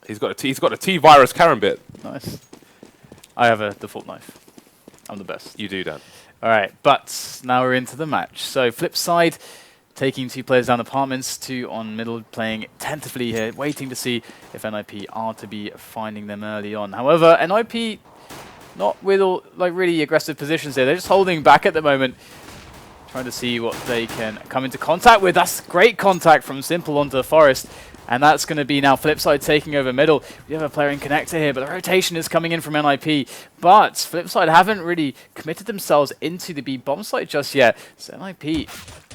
He's got a T-virus Karambit. Nice. I have a default knife. I'm the best. You do, Dan. All right, but now we're into the match. So Flipside taking 2 players down apartments, 2 on middle, playing tentatively here, waiting to see if NIP are to be finding them early on. However, NIP not with all like really aggressive positions here. They're just holding back at the moment, trying to see what they can come into contact with. That's great contact from Simple onto the Forest. And that's going to be now Flipside taking over middle. We have a player in connector here, but the rotation is coming in from NIP. But Flipside haven't really committed themselves into the B bomb site just yet. So NIP...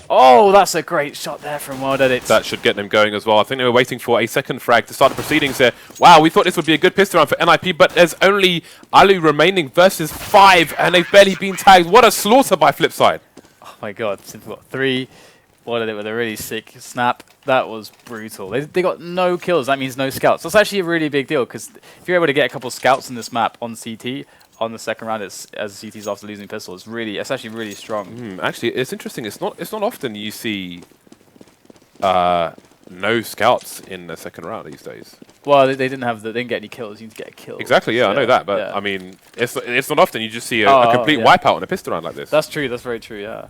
Oh, that's a great shot there from Wild Edit. That should get them going as well. I think they were waiting for a second frag to start the proceedings here. Wow, we thought this would be a good pistol round for NIP, but there's only Alu remaining versus 5, and they've barely been tagged. What a slaughter by Flipside. Oh my god, Simple got 3. Wild Edit with a really sick snap. That was brutal. They got no kills. That means no scouts. That's actually a really big deal, because if you're able to get a couple scouts in this map on CT, on the second round, as CT's after losing pistol, it's actually really strong. Actually, it's interesting. It's not often you see no scouts in the second round these days. Well, they didn't get any kills. You need to get a kill. Exactly. Yeah, I know that, but I mean, it's not often you just see a complete wipeout on a pistol round like this. That's true. That's very true. Yeah.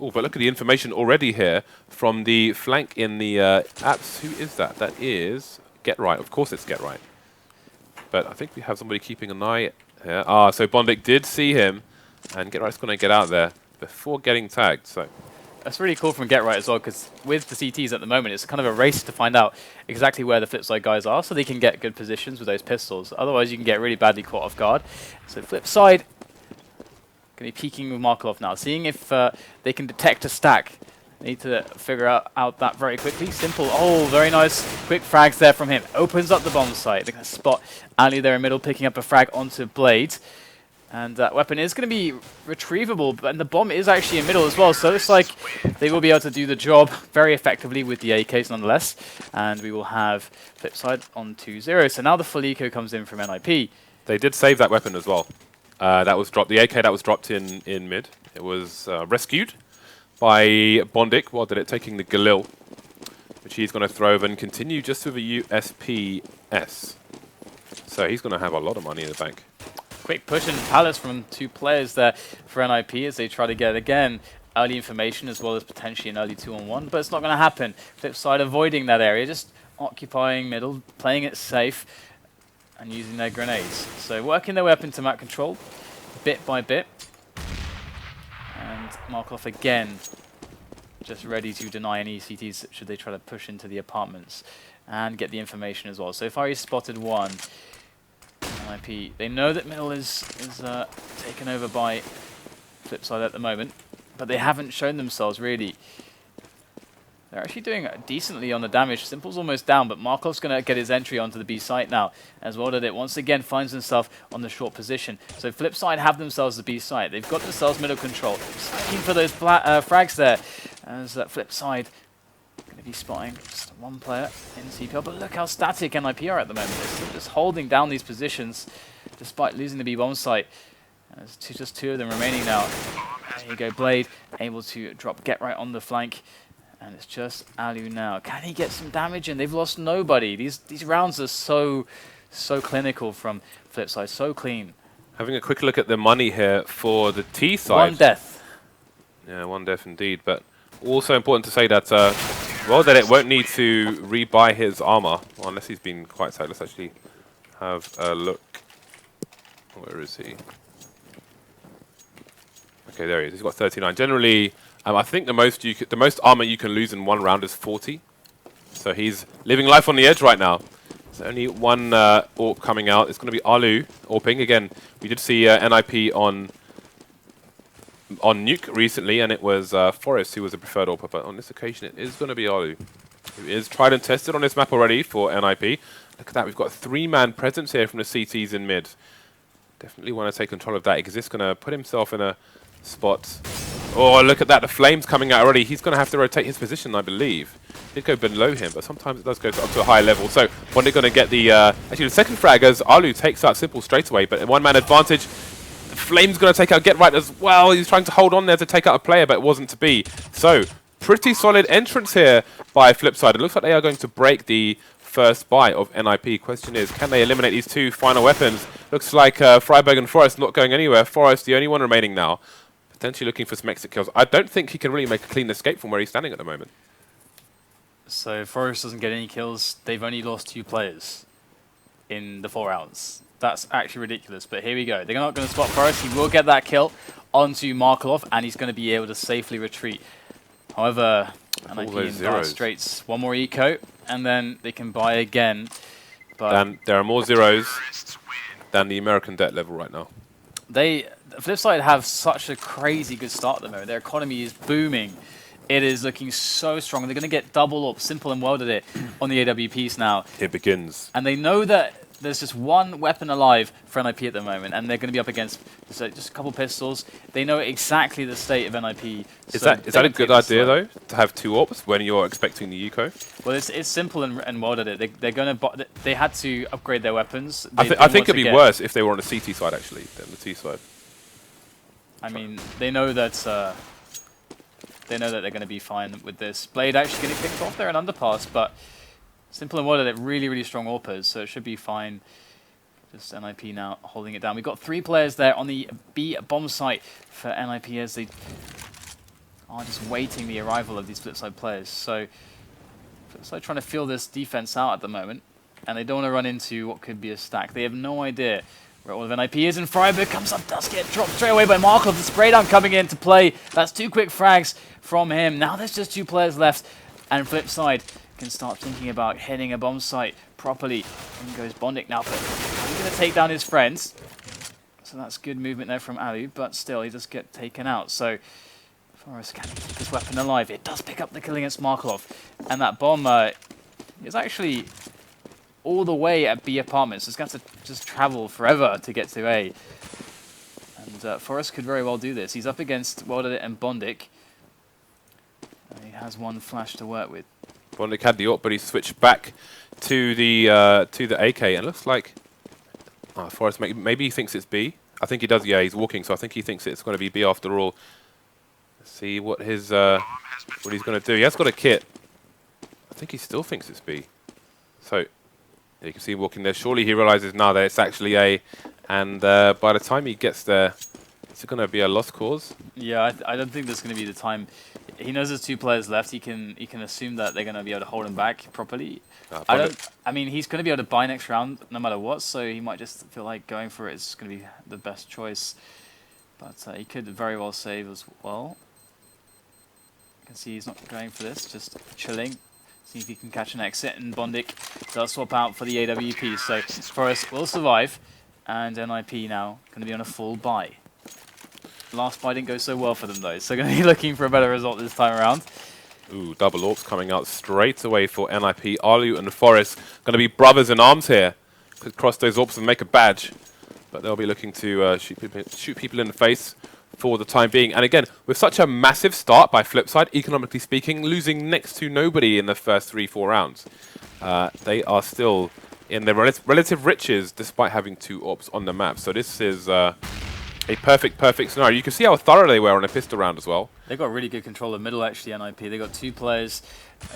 Oh, but look at the information already here from the flank in the apps. Who is that? That is Get Right. Of course, it's Get Right. But I think we have somebody keeping an eye. Yeah. So Bondic did see him, and Get Right's going to get out there before getting tagged. So that's really cool from Get Right as well, because with the CTs at the moment, it's kind of a race to find out exactly where the Flipside guys are, so they can get good positions with those pistols. Otherwise, you can get really badly caught off guard. So Flipside going to be peeking with Markov now, seeing if they can detect a stack. Need to figure out that very quickly. Simple. Oh, very nice. Quick frags there from him. Opens up the bomb site. They're going to spot Ali there in middle, picking up a frag onto Blade. And that weapon is going to be retrievable, and the bomb is actually in middle as well. So it's like they will be able to do the job very effectively with the AKs nonetheless. And we will have Flipside on 2-0. So now the full eco comes in from NIP. They did save that weapon as well. That was dropped. The AK that was dropped in mid. It was rescued by Bondic, Well Did It, taking the Galil, which he's going to throw over and continue just with a USPS. So he's going to have a lot of money in the bank. Quick push in Palace from 2 players there for NIP as they try to get, again, early information as well as potentially an early 2-on-1, but it's not going to happen. Flipside avoiding that area, just occupying middle, playing it safe, and using their grenades. So working their way up into map control, bit by bit. And Markov again, just ready to deny any CTs should they try to push into the apartments and get the information as well. So far he's spotted 1. NIP, they know that middle is taken over by Flipside at the moment, but they haven't shown themselves really. They're actually doing decently on the damage. Simple's almost down, but Markov's going to get his entry onto the B site now. As well that it once again finds himself on the short position. So Flipside have themselves the B site. They've got themselves middle control. Just looking for those frags there. As Flipside going to be spotting just 1 player in CPL. But look how static NIP are at the moment. They're still just holding down these positions despite losing the B bomb site. There's just 2 of them remaining now. There you go, Blade able to drop Get Right on the flank. And it's just Alu now. Can he get some damage in? They've lost nobody. These rounds are so clinical from Flipside, so clean. Having a quick look at the money here for the T side. 1 death. Yeah, 1 death indeed. But also important to say that Well Did It won't need to rebuy his armor, well, unless he's been quite sad. Let's actually have a look. Where is he? Okay, there he is. He's got 39. Generally, I think the most armor you can lose in 1 round is 40. So he's living life on the edge right now. There's only 1 AWP coming out. It's going to be Alu AWPing. Again, we did see NIP on Nuke recently, and it was Forest who was the preferred AWPer. But on this occasion, it is going to be Alu, who is tried and tested on this map already for NIP. Look at that. We've got a 3-man presence here from the CTs in mid. Definitely want to take control of that. Exist going to put himself in a spot. Oh, look at that. The flames coming out already. He's going to have to rotate his position, I believe. Did go below him, but sometimes it does go up to a high level. So, Bondic going to get the... actually, the second frag as Alu takes out Simple straight away, but 1-man advantage. The flame's going to take out Get Right as well. He's trying to hold on there to take out a player, but it wasn't to be. So, pretty solid entrance here by Flipside. It looks like they are going to break the first buy of NIP. Question is, can they eliminate these two final weapons? Looks like Freiburg and Forest not going anywhere. Forest, the only one remaining now. Potentially looking for some exit kills. I don't think he can really make a clean escape from where he's standing at the moment. So Forest doesn't get any kills. They've only lost 2 players in the 4 rounds. That's actually ridiculous, but here we go. They're not going to spot Forest. He will get that kill onto Markelov, and he's going to be able to safely retreat. However, NIP in Dark Straits, 1 more eco, and then they can buy again. But there are more zeros than the American debt level right now. Flipside have such a crazy good start at the moment. Their economy is booming. It is looking so strong. They're going to get double up, simple and welded it on the AWPs now. It begins. And they know that there's just 1 weapon alive for NIP at the moment, and they're going to be up against just a couple pistols. They know exactly the state of NIP. Is that a good idea, though, to have 2 ops when you're expecting the eco? Well, it's simple and welded it. They had to upgrade their weapons. I think it'd be worse if they were on the CT side, actually, than the T side. I mean, they know that they're going to be fine with this. Blade actually getting picked off there in underpass, but simple and welded it, really strong AWPers, so it should be fine. Just NIP now holding it down. We've got 3 players there on the B bomb site for NIP as they are just waiting the arrival of these Flipside players. So Flipside trying to feel this defense out at the moment, and they don't want to run into what could be a stack. They have no idea where all of NIP is, and Freiburg comes up, does get dropped straight away by Markov. The spray down coming into play. That's 2 quick frags from him. Now there's just 2 players left, and Flipside can start thinking about hitting a bomb site properly. In goes Bondik now, but he's going to take down his friends. So that's good movement there from Alu, but still he does get taken out. So Forest can keep this weapon alive. It does pick up the kill against Markelov, and that bomb is actually all the way at B apartments. It's going to have to just travel forever to get to A. And Forest could very well do this. He's up against Welded and Bondik. And he has 1 flash to work with. Bondik had the AWP, but he switched back to the AK, and it looks like Forest maybe he thinks it's B. I think he does. Yeah, he's walking, so I think he thinks it's going to be B after all. Let's see what his what he's going to do. He has got a kit. I think he still thinks it's B. So yeah, you can see him walking there. Surely he realizes now that it's actually A, and by the time he gets there, it's going to be a lost cause. Yeah, I don't think there's going to be the time. He knows there's 2 players left. He can assume that they're going to be able to hold him back properly. I mean, he's going to be able to buy next round no matter what, so he might just feel like going for it is going to be the best choice. But he could very well save as well. You can see he's not going for this, just chilling. See if he can catch an exit, and Bondik does swap out for the AWP. So Forest will survive, and NIP now going to be on a full buy. Last buy didn't go so well for them though, so going to be looking for a better result this time around. Ooh, double AWPs coming out straight away for NIP. Alu and Forest going to be brothers in arms here. Could cross those AWPs and make a badge, but they'll be looking to shoot people in the face for the time being. And again, with such a massive start by Flipside, economically speaking, losing next to nobody in the first 3-4 rounds, they are still in their relative riches despite having 2 AWPs on the map. So this is a perfect scenario. You can see how thorough they were on a pistol round as well. They got really good control of middle, actually, NIP. They got 2 players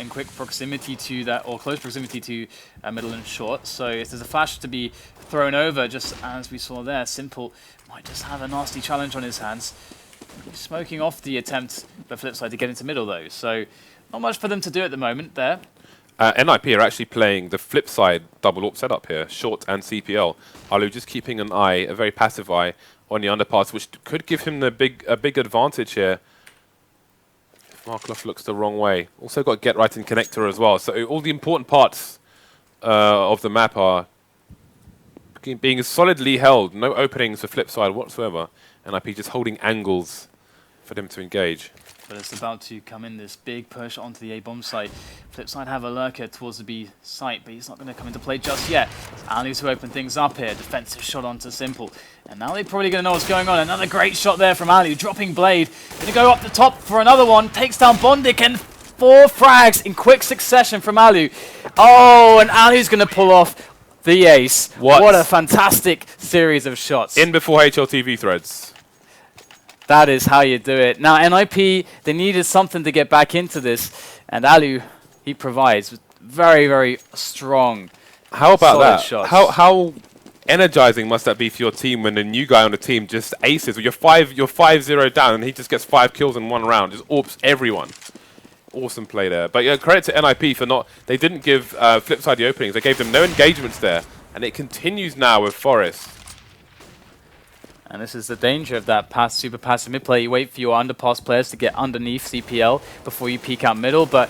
in quick proximity to that, or close proximity to middle and short. So if there's a flash to be thrown over, just as we saw there, Simple might just have a nasty challenge on his hands. He's smoking off the attempt by Flipside to get into middle, though. So not much for them to do at the moment there. NIP are actually playing the Flipside double AWP setup here, short and CPL. Alu just keeping an eye, a very passive eye, on the underpass, which could give him a big advantage here. If Markelov looks the wrong way. Also got get right in connector as well. So all the important parts of the map are being solidly held. No openings for Flipside whatsoever. NIP just holding angles for them to engage. But it's about to come in, this big push onto the A bomb site. Flipside have a lurker towards the B site, but he's not going to come into play just yet. It's Ali to open things up here. Defensive shot onto Simple. And now they're probably going to know what's going on. Another great shot there from Ali, dropping Blade. Going to go up the top for another one. Takes down Bondik, and 4 frags in quick succession from Alu. Oh, and Alu's going to pull off the ace. What a fantastic series of shots. In before HLTV threads. That is how you do it. Now, NIP, they needed something to get back into this, and Alu, he provides with very, very strong. How about solid that? shots. How energizing must that be for your team when a new guy on the team just aces? You're 5-0 down, and he just gets 5 kills in one round, just AWPs everyone. Awesome play there. But yeah, credit to NIP for not. They didn't give Flipside the openings. They gave them no engagements there, and it continues now with Forest. And this is the danger of that super passive mid play. You wait for your underpass players to get underneath CPL before you peek out middle, but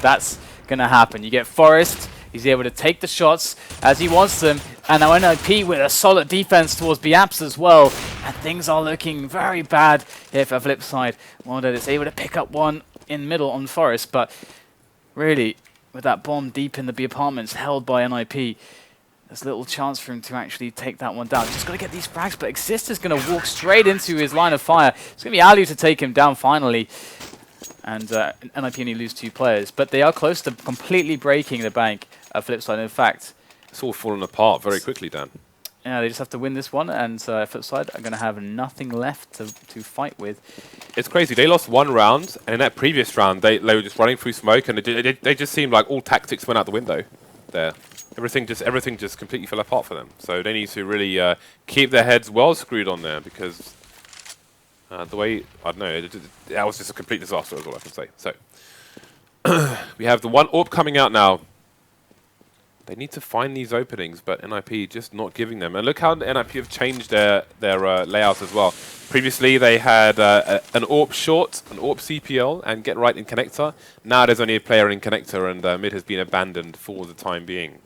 that's going to happen. You get Forest. He's able to take the shots as he wants them. And now NIP with a solid defense towards Pyjamas as well. And things are looking very bad here for Flipside. Wanda is able to pick up one in middle on Forest, but really, with that bomb deep in the B apartments held by NIP, there's little chance for him to actually take that one down. Just got to get these frags, but Exist is going to walk straight into his line of fire. It's going to be Alu to take him down finally. And NIP only lose 2 players, but they are close to completely breaking the bank of Flipside. In fact, it's all fallen apart very quickly, Dan. Yeah, they just have to win this one, and Flipside are going to have nothing left to fight with. It's crazy. They lost 1 round, and in that previous round, they were just running through smoke, and they just seemed like all tactics went out the window there. Everything just completely fell apart for them. So they need to really keep their heads well screwed on there, because the way, I don't know, that was just a complete disaster, is all I can say. So we have the one AWP coming out now. They need to find these openings, but NIP just not giving them. And look how NIP have changed their layout as well. Previously, they had an AWP short, an AWP CPL, and get right in connector. Now there's only a player in connector, and mid has been abandoned for the time being.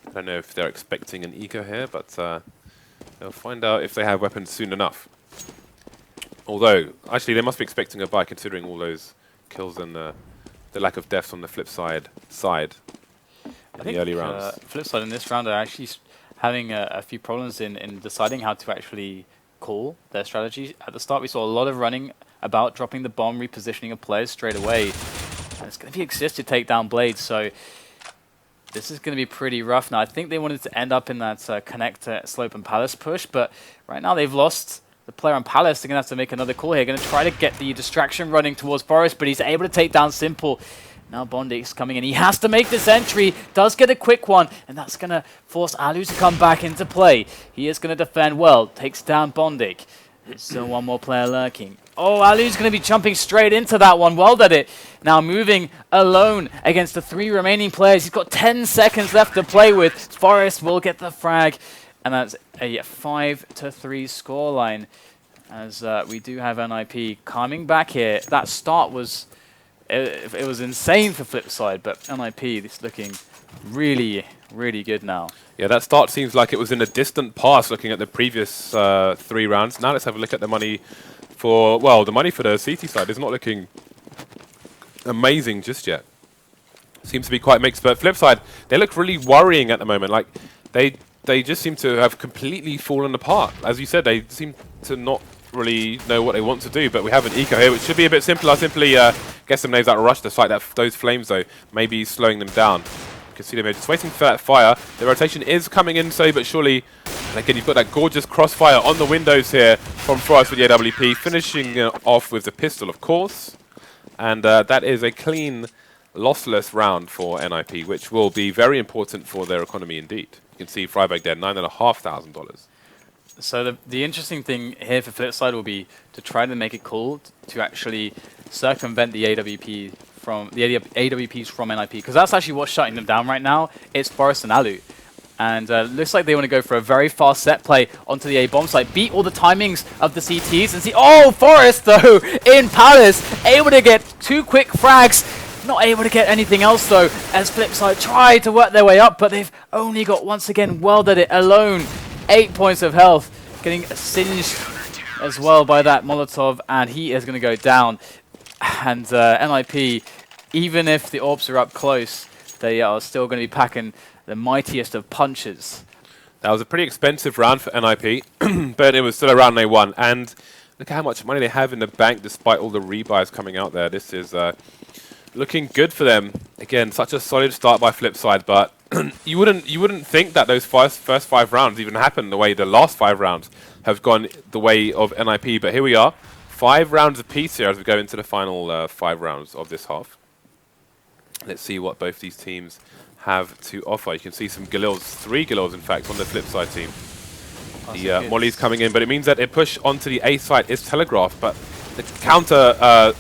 I don't know if they're expecting an eco here, but they'll find out if they have weapons soon enough. Although, actually, they must be expecting a buy, considering all those kills and the lack of deaths on the Flipside side. I think the early rounds. Flipside in this round are actually having a few problems in deciding how to actually call their strategy. At the start, we saw a lot of running about, dropping the bomb, repositioning of players straight away. And it's going to be Exist to take down Blade, so this is going to be pretty rough. Now, I think they wanted to end up in that connector, Slope, and Palace push, but right now they've lost the player on Palace. They're going to have to make another call here. Going to try to get the distraction running towards Forest, but he's able to take down Simple. Now Bondik's coming in. He has to make this entry. Does get a quick one, and that's going to force Alu to come back into play. He is going to defend well. Takes down Bondik. There's still one more player lurking. Oh, Alu's going to be jumping straight into that one. Well done it. Now moving alone against the 3 remaining players. He's got 10 seconds left to play with. Forest will get the frag, and that's a 5-3 scoreline. As we do have NIP coming back here. That start was... It was insane for Flipside, but NIP is looking really, really good now. Yeah, that start seems like it was in a distant past looking at the previous 3 rounds. Now let's have a look at the money for, well, the money for the CT side is not looking amazing just yet. Seems to be quite mixed, but Flipside, they look really worrying at the moment. Like, they just seem to have completely fallen apart. As you said, they seem to not really know what they want to do, but we have an eco here, which should be a bit simpler. Simply get some names out of rush to fight those flames, though, maybe slowing them down. You can see them just waiting for that fire. The rotation is coming in, so but surely. And again, you've got that gorgeous crossfire on the windows here from Forest with the AWP, finishing off with the pistol, of course. And that is a clean, lossless round for NIP, which will be very important for their economy indeed. You can see Freiberg there, $9,500. So the interesting thing here for Flipside will be to try to make it cool to actually circumvent the AWP from the AWPs from NIP, because that's actually what's shutting them down right now. It's Forest and Alu, and looks like they want to go for a very fast set play onto the A bomb site, beat all the timings of the CTs, and see. Oh, Forest though in Palace, able to get 2 quick frags. Not able to get anything else though, as Flipside try to work their way up, but they've only got once again welded it alone. 8 points of health, getting singed as well by that Molotov, and he is going to go down. And NIP, even if the AWPs are up close, they are still going to be packing the mightiest of punches. That was a pretty expensive round for NIP, but it was still a round they won. And look at how much money they have in the bank despite all the rebuys coming out there. This is looking good for them. Again, such a solid start by Flipside, but you wouldn't think that those first 5 rounds even happened the way the last 5 rounds have gone the way of NIP. But here we are, 5 rounds apiece here as we go into the final 5 rounds of this half. Let's see what both these teams have to offer. You can see some Galils, 3 Galils in fact, on the Flipside team. The Molly's coming in, but it means that a push onto the A site is telegraphed, but the counter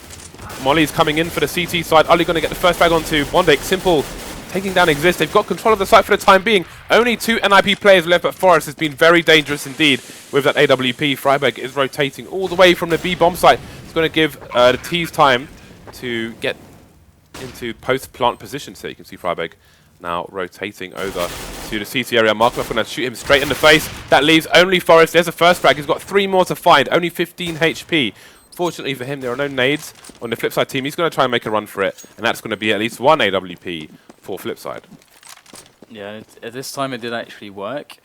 Molly's coming in for the CT side. Are they going to get the first frag onto Bondik? Simple taking down Exist. They've got control of the site for the time being. Only 2 NIP players left, but Forest has been very dangerous indeed with that AWP. Freiberg is rotating all the way from the B bomb site. It's going to give the T's time to get into post-plant position. So you can see Freiberg now rotating over to the CT area. Markov going to shoot him straight in the face. That leaves only Forest. There's a first frag. He's got 3 more to find. Only 15 HP. Fortunately for him, there are no nades on the Flipside team. He's going to try and make a run for it, and that's going to be at least 1 AWP for Flipside. Yeah, at this time it did actually work.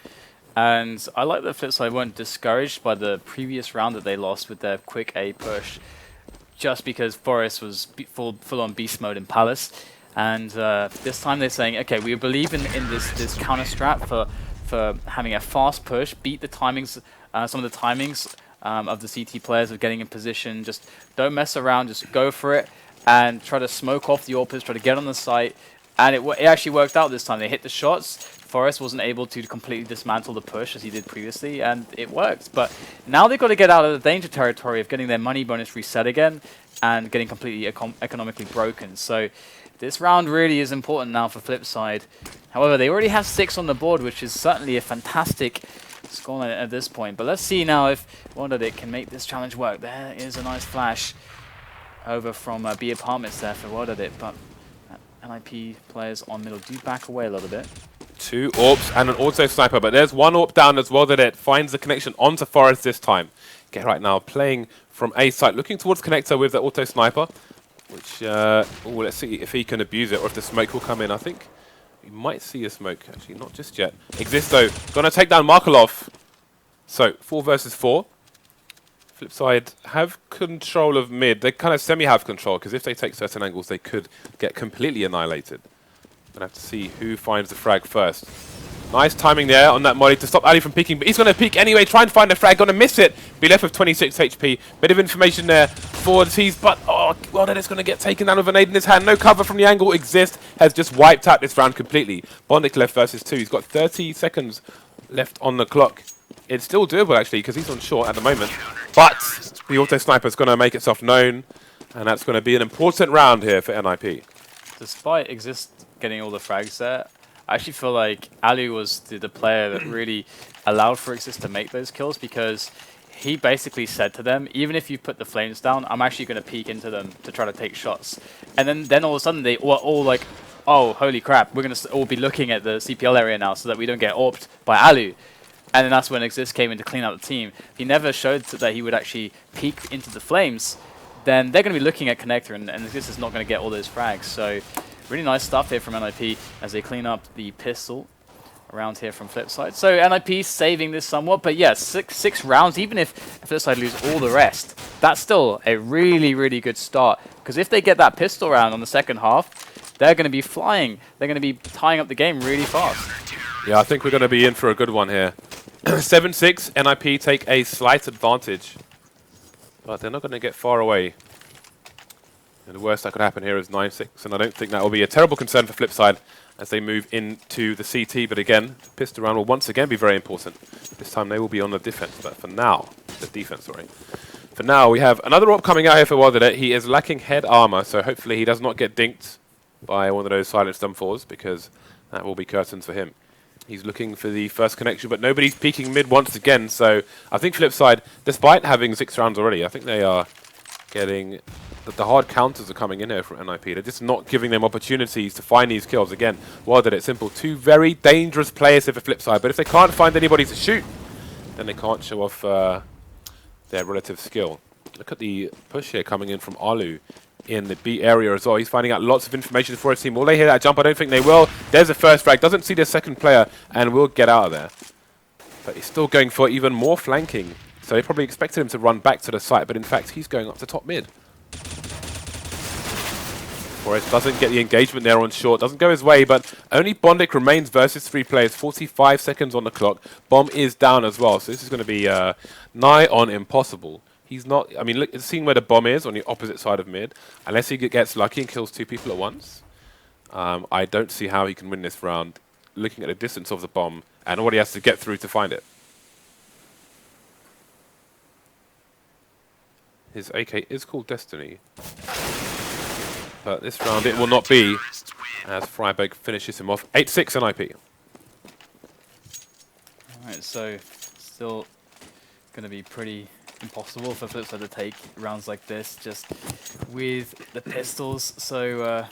And I like that Flipside weren't discouraged by the previous round that they lost with their quick A push, just because Forest was full-on beast mode in Palace. And this time they're saying, okay, we believe in this counter strat for having a fast push, beat the timings, some of the timings of the CT players of getting in position. Just don't mess around, just go for it and try to smoke off the AWPers, try to get on the site. And it actually worked out this time. They hit the shots. Forrest wasn't able to completely dismantle the push as he did previously, and it worked. But now they've got to get out of the danger territory of getting their money bonus reset again and getting completely economically broken. So this round really is important now for Flipside. However, they already have 6 on the board, which is certainly a fantastic scoreline at this point. But let's see now if Wonderdick can make this challenge work. There is a nice flash over from B Apartments there for Wonderdick, but NIP players on middle do back away a little bit. 2 AWPs and an auto sniper, but there's 1 AWP down as well that it finds the connection onto Forest this time. Get right now playing from A site, looking towards connector with the auto sniper, which let's see if he can abuse it or if the smoke will come in. I think we might see a smoke, actually not just yet. Existo gonna take down Markelov. So 4 versus 4. Flipside have control of mid. They kind of semi-have control, because if they take certain angles, they could get completely annihilated. Gonna have to see who finds the frag first. Nice timing there on that molly to stop Ali from peeking, but he's going to peek anyway, try and find the frag, going to miss it. Be left with 26 HP. Bit of information there for the T's, but well, then it's going to get taken down with a nade in his hand. No cover from the angle. Exist has just wiped out this round completely. Bondik left versus 2. He's got 30 seconds left on the clock. It's still doable, actually, because he's on short at the moment. But the auto sniper is going to make itself known, and that's going to be an important round here for NIP. Despite Exist getting all the frags there, I actually feel like Ali was the player that really allowed for Exist to make those kills, because he basically said to them, even if you put the flames down, I'm actually going to peek into them to try to take shots. And then all of a sudden they were all like, oh, holy crap, we're going to all be looking at the CPL area now so that we don't get AWPed by Alu. And then that's when Exist came in to clean up the team. He never showed that he would actually peek into the flames. Then they're going to be looking at connector, and Exist is not going to get all those frags. So really nice stuff here from NIP as they clean up the pistol around here from Flipside. So NIP saving this somewhat, but yeah, six rounds, even if Flipside lose all the rest, that's still a really, really good start. Because if they get that pistol round on the second half, they're going to be flying. They're going to be tying up the game really fast. Yeah, I think we're going to be in for a good one here. 7-6, NIP take a slight advantage, but they're not going to get far away. And the worst that could happen here is 9-6, and I don't think that will be a terrible concern for Flipside as they move into the CT. But again, the pistol round will once again be very important. This time they will be on the defense, but for now, the defense, sorry. For now, we have another AWP coming out here for Wilded. He is lacking head armor, so hopefully he does not get dinked by one of those silenced M4s, because that will be curtains for him. He's looking for the first connection, but nobody's peeking mid once again. So I think Flipside, despite having 6 rounds already, I think they are getting the hard counters are coming in here from NIP. They're just not giving them opportunities to find these kills. Again, well did it simple. 2 very dangerous players here for Flipside, but if they can't find anybody to shoot, then they can't show off their relative skill. Look at the push here coming in from Alu in the B area as well. He's finding out lots of information for his team. Will they hear that jump? I don't think they will. There's the first frag. Doesn't see the second player and will get out of there. But he's still going for even more flanking. So they probably expected him to run back to the site, but in fact he's going up to top mid. Forrest doesn't get the engagement there on short. Doesn't go his way, but only Bondik remains versus 3 players. 45 seconds on the clock. Bomb is down as well, so this is going to be nigh on impossible. He's not, I mean, look, seeing where the bomb is on the opposite side of mid, unless he gets lucky and kills 2 people at once, I don't see how he can win this round, looking at the distance of the bomb and what he has to get through to find it. His AK is called Destiny, but this round it will not be, as Freiberg finishes him off 8-6 in IP. Alright, so still going to be pretty impossible for Flipsid to take rounds like this, just with the pistols. So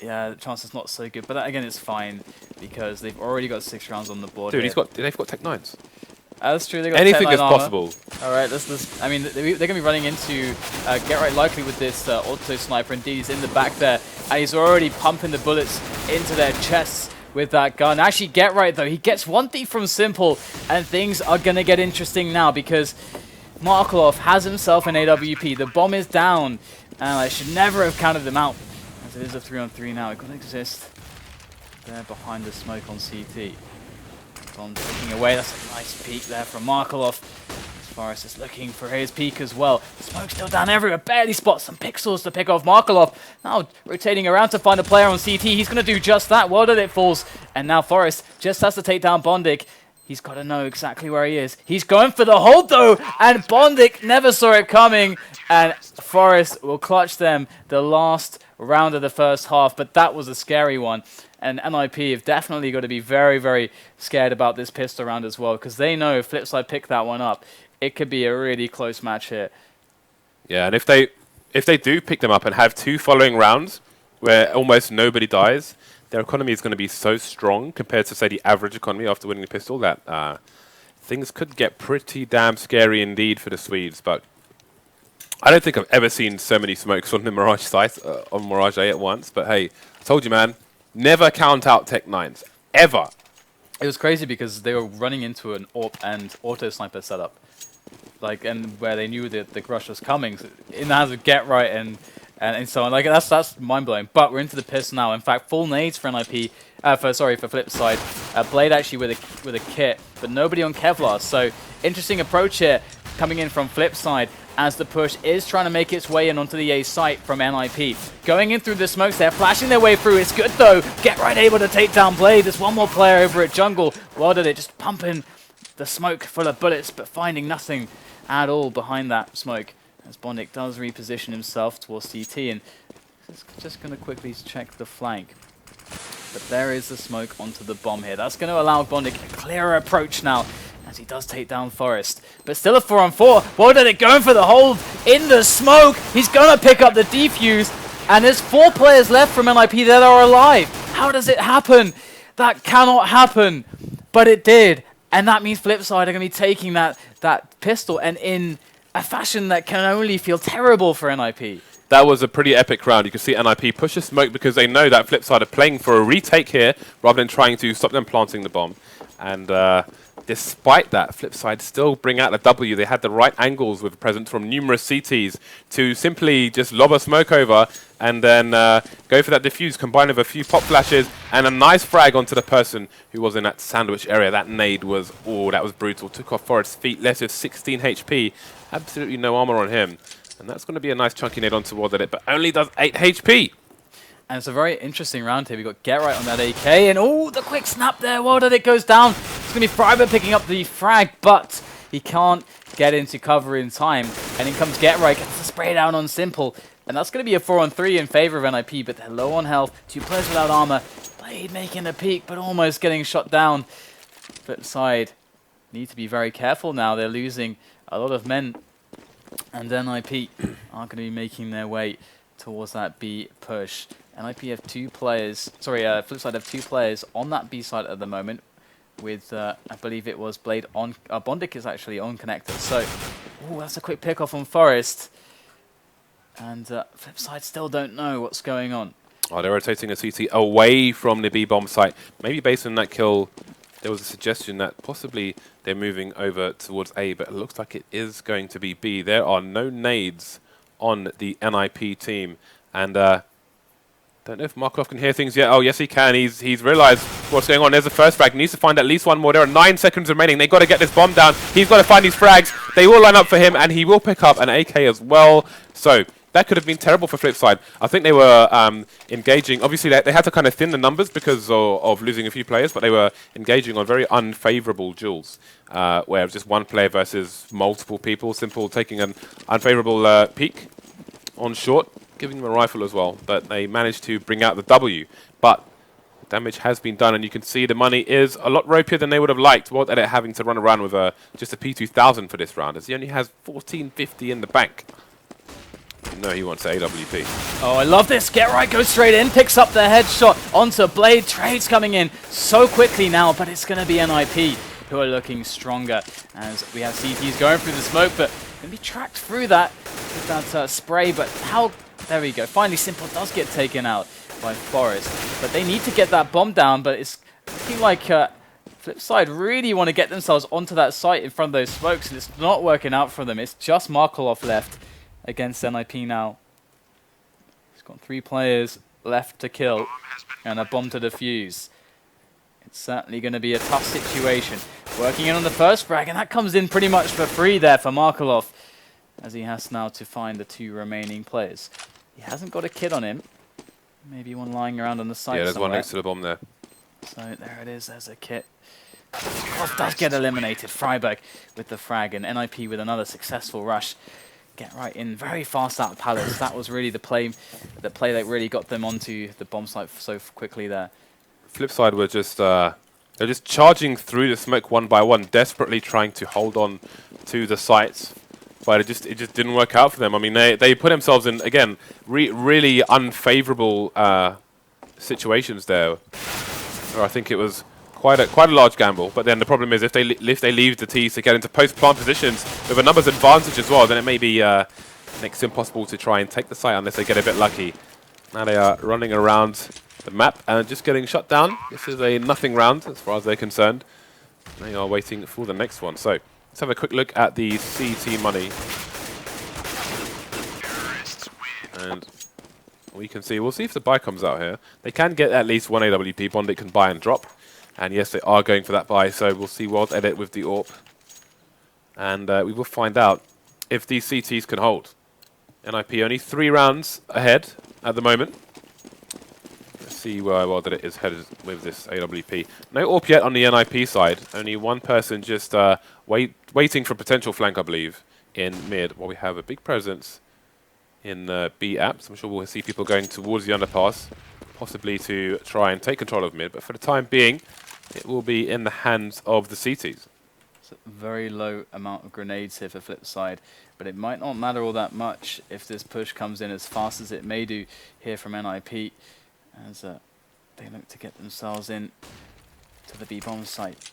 yeah, the chance is not so good, but that, again, it's fine because they've already got 6 rounds on the board. Dude, here. they've got Tech 9s. That's true. They got Anything is armor. possible. All right, I mean, they're going to be running into Get Right likely with this auto sniper. Indeed, he's in the back there, and he's already pumping the bullets into their chests with that gun. Actually, Get Right though, he gets one thief from Simple, and things are going to get interesting now because Markelov has himself an AWP. The bomb is down, and I should never have counted them out. As it is a 3-on-3 now, it could exist there behind the smoke on CT. Bomb's looking away. That's a nice peek there from Markelov. Forrest is looking for his peek as well. Smoke's still down everywhere. Barely spots some pixels to pick off Markelov. Now rotating around to find a player on CT. He's going to do just that. Well done, it falls. And now Forrest just has to take down Bondik. He's got to know exactly where he is. He's going for the hold though. And Bondik never saw it coming. And Forrest will clutch them the last round of the first half. But that was a scary one. And NIP have definitely got to be very, very scared about this pistol round as well, because they know if Flipside pick that one up, it could be a really close match here. Yeah, and if they do pick them up and have 2 following rounds where almost nobody dies, their economy is going to be so strong compared to, say, the average economy after winning the pistol that things could get pretty damn scary indeed for the Swedes. But I don't think I've ever seen so many smokes on the Mirage site, on Mirage A at once. But hey, I told you, man. Never count out Tech 9s. Ever. It was crazy because they were running into an AWP and auto sniper setup. Like, and where they knew that the rush was coming. So in the hands of Get Right and so on. Like, that's mind-blowing. But we're into the pistol now. In fact, full nades for NIP. For Flipside. Blade actually with a kit, but nobody on Kevlar. So, interesting approach here coming in from Flipside, as the push is trying to make its way in onto the A site from NIP. Going in through the smokes, they're flashing their way through. It's good though. Get Right able to take down Blade. There's one more player over at Jungle. Well did it, just pumping the smoke full of bullets, but finding nothing at all behind that smoke. As Bondik does reposition himself towards CT, and just going to quickly check the flank. But there is the smoke onto the bomb here. That's going to allow Bondik a clearer approach now, as he does take down Forrest. But still a 4-on-4. Well did it, going for the hold in the smoke. He's going to pick up the defuse. And there's 4 players left from NIP that are alive. How does it happen? That cannot happen. But it did. And that means Flipside are going to be taking that pistol, and in a fashion that can only feel terrible for NIP. That was a pretty epic round. You can see NIP push the smoke because they know that Flipside are playing for a retake here rather than trying to stop them planting the bomb. And despite that, Flipside still bring out a W. They had the right angles with presence from numerous CTs to simply just lob a smoke over and then go for that diffuse, combined with a few pop flashes and a nice frag onto the person who was in that sandwich area. That nade was, oh, that was brutal. Took off Forrest's feet, left with 16 HP. Absolutely no armor on him. And that's going to be a nice chunky nade onto it, but only does 8 HP. And it's a very interesting round here. We've got Get Right on that AK, and oh, the quick snap there. Well done, it goes down. It's going to be Freiberg picking up the frag, but he can't get into cover in time. And in comes Get Right, gets the spray down on Simple. And that's going to be a 4-on-3 in favor of NIP, but they're low on health. 2 players without armor. Blade making a peek, but almost getting shot down. Flipside need to be very careful now. They're losing a lot of men. And NIP are going to be making their way towards that B push. NIP have 2 players, Flipside have 2 players on that B side at the moment with, I believe it was Blade on, Bondik is actually on connector. So, ooh, that's a quick pick off on Forrest. And Flipside still don't know what's going on. Oh, they're rotating a CT away from the B bomb site. Maybe based on that kill, there was a suggestion that possibly they're moving over towards A, but it looks like it is going to be B. There are no nades on the NIP team. And don't know if Markov can hear things yet. Oh, yes, he can. He's realized what's going on. There's the first frag. Needs to find at least one more. There are 9 seconds remaining. They've got to get this bomb down. He's got to find these frags. They will line up for him, and he will pick up an AK as well. So that could have been terrible for Flipside. I think they were engaging. Obviously, they had to kind of thin the numbers because of losing a few players, but they were engaging on very unfavorable duels, where it was just one player versus multiple people. Simple taking an unfavorable peak on short, giving them a rifle as well. But they managed to bring out the W. But damage has been done, and you can see the money is a lot ropier than they would have liked. What at it having to run around with just a P2000 for this round, as he only has 1450 in the bank. You know he wants AWP. Oh, I love this. Get Right goes straight in, picks up the headshot onto Blade. Trades coming in so quickly now, but it's going to be NIP who are looking stronger as we have CTs going through the smoke, but going to be tracked through that with that spray. But how? There we go. Finally, Simple does get taken out by Forest, but they need to get that bomb down. But it's looking like Flipside really want to get themselves onto that site in front of those smokes, and it's not working out for them. It's just Markolov left against NIP now. He's got 3 players left to kill and a bomb to defuse. It's certainly going to be a tough situation. Working in on the first frag, and that comes in pretty much for free there for Markolov, as he has now to find the 2 remaining players. He hasn't got a kit on him. Maybe one lying around on the side. Yeah, there's somewhere. one next to the bomb there. So there it is, there's a kit. Markolov does get eliminated. Freiburg with the frag, and NIP with another successful rush. Get Right in very fast out of Palace. That was really the play that really got them onto the bomb site so quickly there. Flipside were just they're just charging through the smoke one by one, desperately trying to hold on to the sites, but it just didn't work out for them. I mean, they put themselves in again really unfavorable situations there. Or I think it was quite a large gamble. But then the problem is if they leave the T's to get into post-plant positions with a numbers advantage as well, then it may be next to impossible to try and take the site unless they get a bit lucky. Now they are running around the map and just getting shut down. This is a nothing round as far as they're concerned. They are waiting for the next one. So let's have a quick look at the CT money. And we can see, we'll see if the buy comes out here. They can get at least one AWP. Bondit can buy and drop. And yes, they are going for that buy, so we'll see World Edit with the AWP. And we will find out if these CTs can hold. NIP only 3 rounds ahead at the moment. Let's see where World Edit is headed with this AWP. No AWP yet on the NIP side. Only one person just waiting for potential flank, I believe, in mid. While we have a big presence in B apps. I'm sure we'll see people going towards the underpass, possibly to try and take control of mid. But for the time being, it will be in the hands of the CTs. It's a very low amount of grenades here for Flipside, but it might not matter all that much if this push comes in as fast as it may do here from NIP, as they look to get themselves in to the B-bomb site.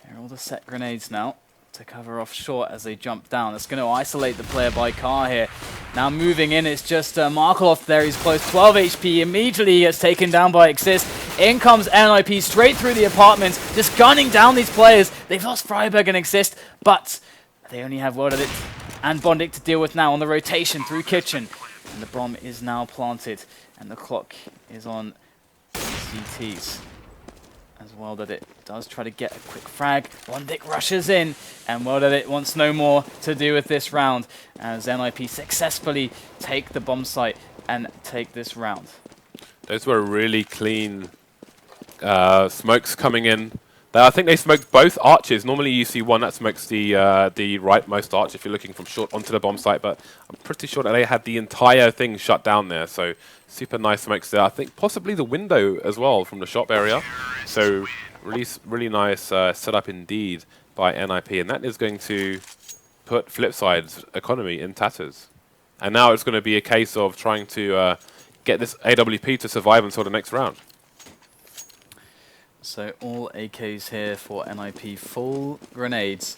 There are all the set grenades now to cover off short as they jump down. It's going to isolate the player by car here. Now moving in, it's just Markolov there. He's close, 12 HP. Immediately he gets taken down by Exist. In comes NIP straight through the apartments, just gunning down these players. They've lost Freiburg and Exist, but they only have World Edit and Bondic to deal with now on the rotation through Kitchen. And the bomb is now planted, and the clock is on CTs. As World Edit does try to get a quick frag. Bondic rushes in, and World Edit wants no more to do with this round, as NIP successfully take the bomb site and take this round. Those were really clean smokes coming in. I think they smoked both arches. Normally you see one that smokes the rightmost arch if you're looking from short onto the bomb site, but I'm pretty sure that they had the entire thing shut down there. So super nice smokes there. I think possibly the window as well from the shop area. So really nice setup indeed by NIP, and that is going to put Flipside's economy in tatters. And now it's going to be a case of trying to get this AWP to survive until the next round. So all AKs here for NIP, full grenades,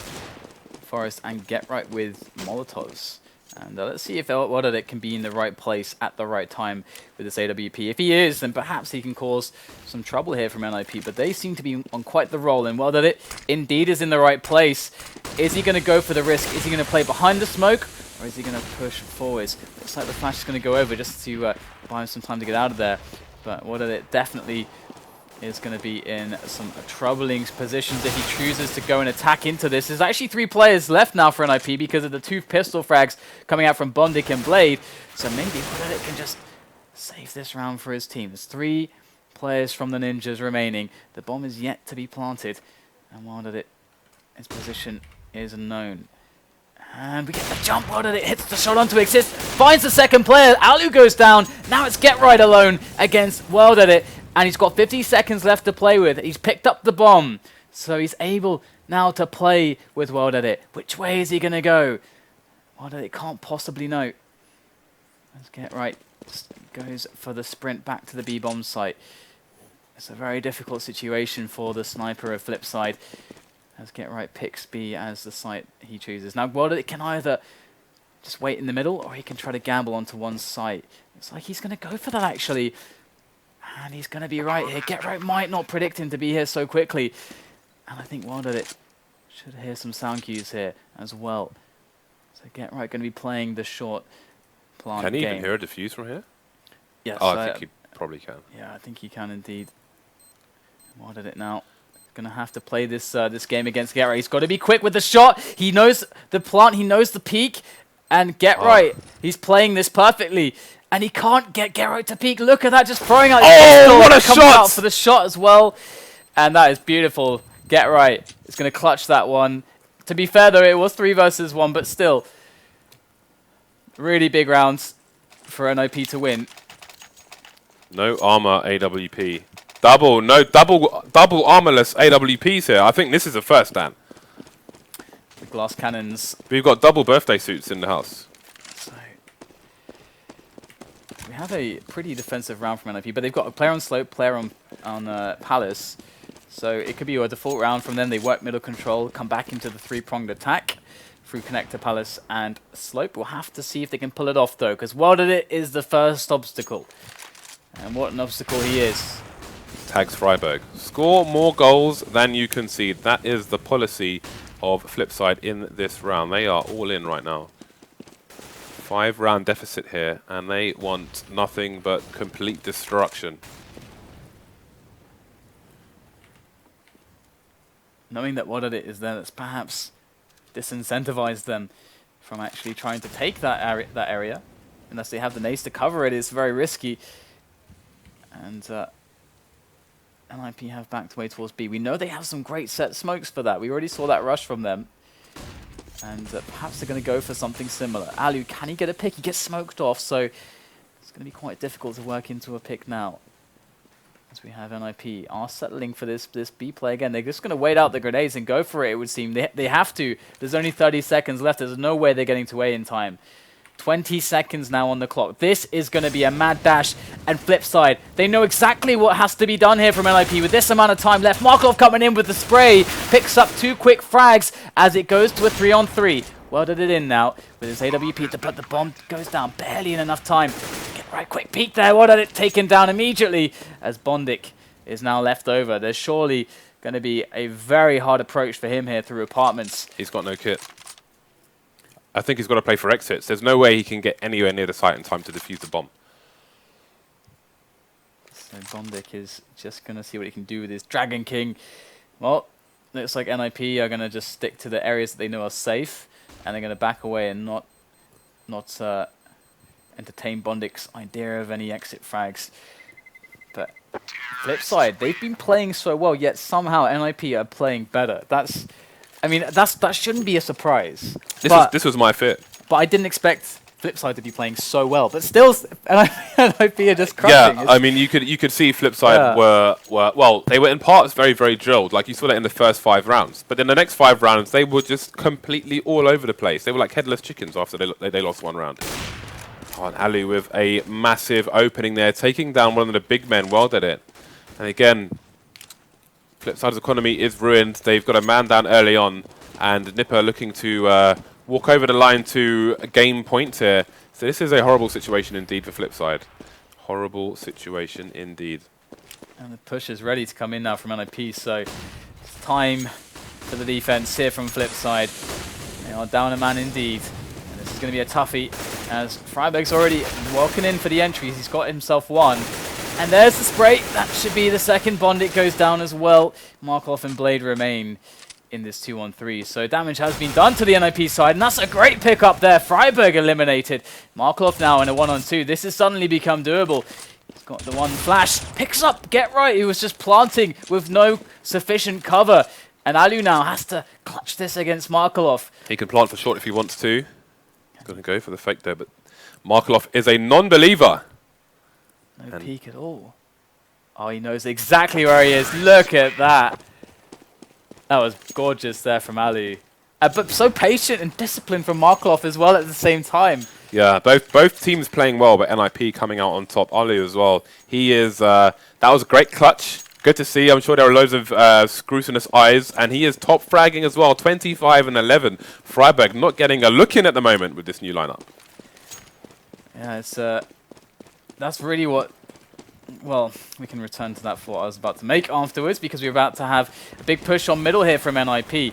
Forest, and Get Right with Molotovs. And let's see if World Edit can be in the right place at the right time with this AWP. If he is, then perhaps he can cause some trouble here from NIP, but they seem to be on quite the roll, and World Edit indeed is in the right place. Is he going to go for the risk? Is he going to play behind the smoke, or is he going to push forwards? Looks like the flash is going to go over just to buy him some time to get out of there, but World Edit definitely is going to be in some troubling positions if he chooses to go and attack into this. There's actually 3 players left now for NIP because of the 2 pistol frags coming out from Bondic and Blade. So maybe Wilded can just save this round for his team. There's 3 players from the Ninjas remaining. The bomb is yet to be planted. And Wilded, his position is unknown. And we get the jump. Wilded hits the shot onto Exist. Finds the second player. Alu goes down. Now it's Get Right alone against Wilded. And he's got 50 seconds left to play with. He's picked up the bomb. So he's able now to play with Wilded. Which way is he going to go? Wilded can't possibly know. Let's Get Right. Just goes for the sprint back to the B-bomb site. It's a very difficult situation for the sniper of Flipside. As Get Right picks B as the site he chooses. Now Wilded can either just wait in the middle or he can try to gamble onto one site. It's like he's going to go for that actually. And he's going to be right here. Get Right might not predict him to be here so quickly. And I think Wilded should hear some sound cues here as well. So Get Right going to be playing the short plant Can he game. even hear a diffuse from here? Yes. Oh, I think he probably can. Yeah, I think he can indeed. Wilded now. Going to have to play this this game against Get Right. He's got to be quick with the shot. He knows the plant. He knows the peak. And Get Right, he's playing this perfectly. And he can't get Right to peek. Look at that, just throwing out his pistol. What a Coming shot! out for the shot as well. And that is beautiful. Get Right is going to clutch that one. To be fair, though, it was 3 versus 1, but still. Really big rounds for NIP to win. No armor AWP. Double armorless AWPs here. I think this is a first, Dan. The glass cannons. We've got double birthday suits in the house. So we have a pretty defensive round from NIP, but they've got a player on Slope, player on Palace. So it could be a default round from them. They work middle control, come back into the 3-pronged attack through Connector, Palace, and Slope. We'll have to see if they can pull it off, though, because Wilded is the first obstacle. And what an obstacle he is. Tags Freiburg. Score more goals than you concede. That is the policy of Flipside in this round. They are all in right now. 5-round deficit here, and they want nothing but complete destruction. Knowing that Wilded is there, that's perhaps disincentivized them from actually trying to take that area. Unless they have the nades to cover it, it's very risky. And NIP have backed away towards B. We know they have some great set smokes for that. We already saw that rush from them. And perhaps they're going to go for something similar. Alu, can he get a pick? He gets smoked off, so it's going to be quite difficult to work into a pick now. As we have NIP are settling for this B play again. They're just going to wait out the grenades and go for it, it would seem. They have to. There's only 30 seconds left. There's no way they're getting to A in time. 20 seconds now on the clock. This is going to be a mad dash. And Flipside, they know exactly what has to be done here from NIP with this amount of time left. Markov coming in with the spray. Picks up 2 quick frags as it goes to a 3-on-3. Welded it in now with his AWP, but the bomb goes down barely in enough time. Get Right, quick peek there. Welded it taken down immediately as Bondic is now left over. There's surely going to be a very hard approach for him here through apartments. He's got no kit. I think he's got to play for exits. There's no way he can get anywhere near the site in time to defuse the bomb. So Bondic is just going to see what he can do with his Dragon King. Well, looks like NIP are going to just stick to the areas that they know are safe, and they're going to back away and not entertain Bondic's idea of any exit frags. But Flipside, they've been playing so well, yet somehow NIP are playing better. That shouldn't be a surprise. This was my fit. But I didn't expect Flipside to be playing so well. But still, NIP are just crushing. Yeah, I mean, you could see Flipside were they were in parts very, very drilled. Like you saw that in the first 5 rounds. But in the next 5 rounds, they were just completely all over the place. They were like headless chickens after they lost 1 round. Oh, and Ali with a massive opening there, taking down one of the big men. Well did it. And again, Flipside's economy is ruined. They've got a man down early on, and Nipper looking to walk over the line to gain points here. So this is a horrible situation indeed for Flipside. Horrible situation indeed. And the push is ready to come in now from NIP, so it's time for the defense here from Flipside. They are down a man indeed. And this is going to be a toughie, as Freiberg's already walking in for the entries. He's got himself 1. And there's the spray. That should be the second bond. It goes down as well. Markov and Blade remain in this 2-on-3. So damage has been done to the NIP side, and that's a great pick up there. Freiburg eliminated. Markov now in a 1-on-2. This has suddenly become doable. He's got the one flash. Picks up Get Right. He was just planting with no sufficient cover. And Alu now has to clutch this against Markelov. He can plant for short if he wants to. He's going to go for the fake there, but Markelov is a non-believer. No peek at all. Oh, he knows exactly where he is. Look at that. That was gorgeous there from Alu. But so patient and disciplined from Markelov as well at the same time. Yeah, both teams playing well, but NIP coming out on top. Alu as well. He is. That was a great clutch. Good to see. I'm sure there are loads of scrutinous eyes, and he is top fragging as well. 25 and 11. Freiburg not getting a look in at the moment with this new lineup. Yeah, it's that's really what. Well, we can return to that thought I was about to make afterwards, because we're about to have a big push on middle here from NIP.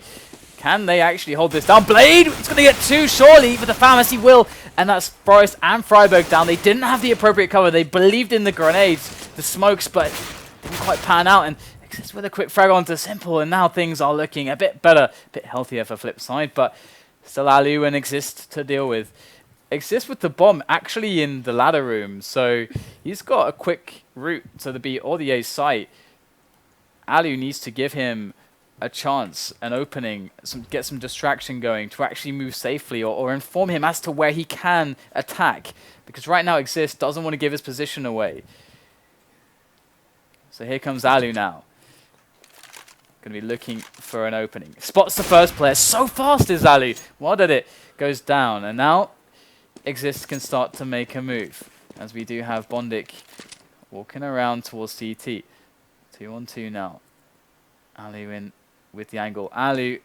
Can they actually hold this down? Blade! It's going to get two, surely, but the Pharmacy will. And that's Forest and Freiburg down. They didn't have the appropriate cover. They believed in the grenades, the smokes, but didn't quite pan out. And Exist with a quick frag onto Simple, and now things are looking a bit better, a bit healthier for Flipside, but still Alu and Exist to deal with. Exist with the bomb actually in the ladder room, so he's got a quick route to the B or the A site. Alu needs to give him a chance, an opening, get some distraction going to actually move safely, or inform him as to where he can attack. Because right now Exist doesn't want to give his position away. So here comes Alu now. Going to be looking for an opening. Spots the first player. So fast is Alu. What did it? Goes down. And now Exist can start to make a move. As we do have Bondik walking around towards CT. 2-on-2 now. Alu in with the angle. Alu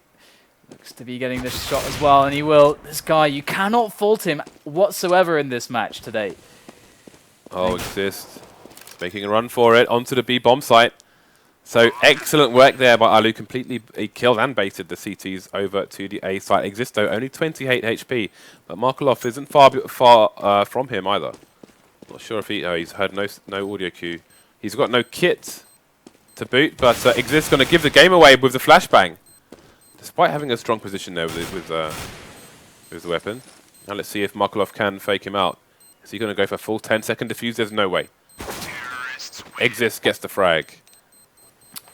looks to be getting this shot as well, and he will. This guy, you cannot fault him whatsoever in this match today. Oh, Exist making a run for it onto the B bomb site. So excellent work there by Alu. Completely killed and baited the CTs over to the A site. Existo only 28 HP, but Markelov isn't far from him either. Not sure if he's heard no audio cue. He's got no kit to boot, but Exist going to give the game away with the flashbang, despite having a strong position there with the weapon. Now let's see if Markelov can fake him out. Is he going to go for a full 10-second defuse? There's no way. Exist gets the frag.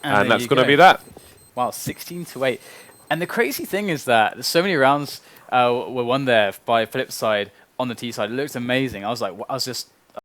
And that's going to be that. Wow, 16-8. And the crazy thing is that there's so many rounds were won there by Flipside on the T side. It looks amazing. I was like, I was just